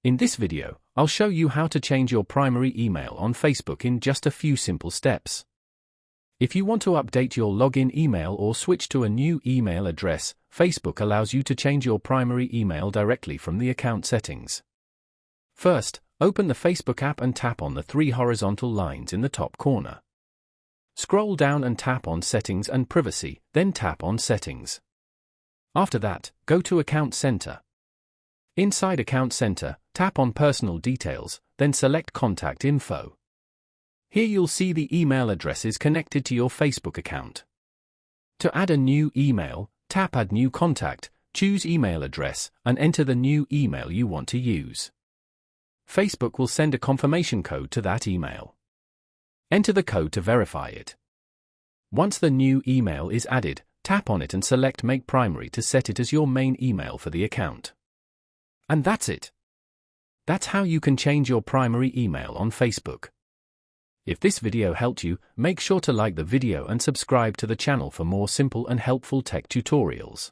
In this video, I'll show you how to change your primary email on Facebook in just a few simple steps. If you want to update your login email or switch to a new email address, Facebook allows you to change your primary email directly from the account settings. First, open the Facebook app and tap on the three horizontal lines in the top corner. Scroll down and tap on Settings and Privacy, then tap on Settings. After that, go to Account Center. Inside Account Center, tap on Personal Details, then select Contact Info. Here you'll see the email addresses connected to your Facebook account. To add a new email, tap Add New Contact, choose Email Address, and enter the new email you want to use. Facebook will send a confirmation code to that email. Enter the code to verify it. Once the new email is added, tap on it and select Make Primary to set it as your main email for the account. And that's it. That's how you can change your primary email on Facebook. If this video helped you, make sure to like the video and subscribe to the channel for more simple and helpful tech tutorials.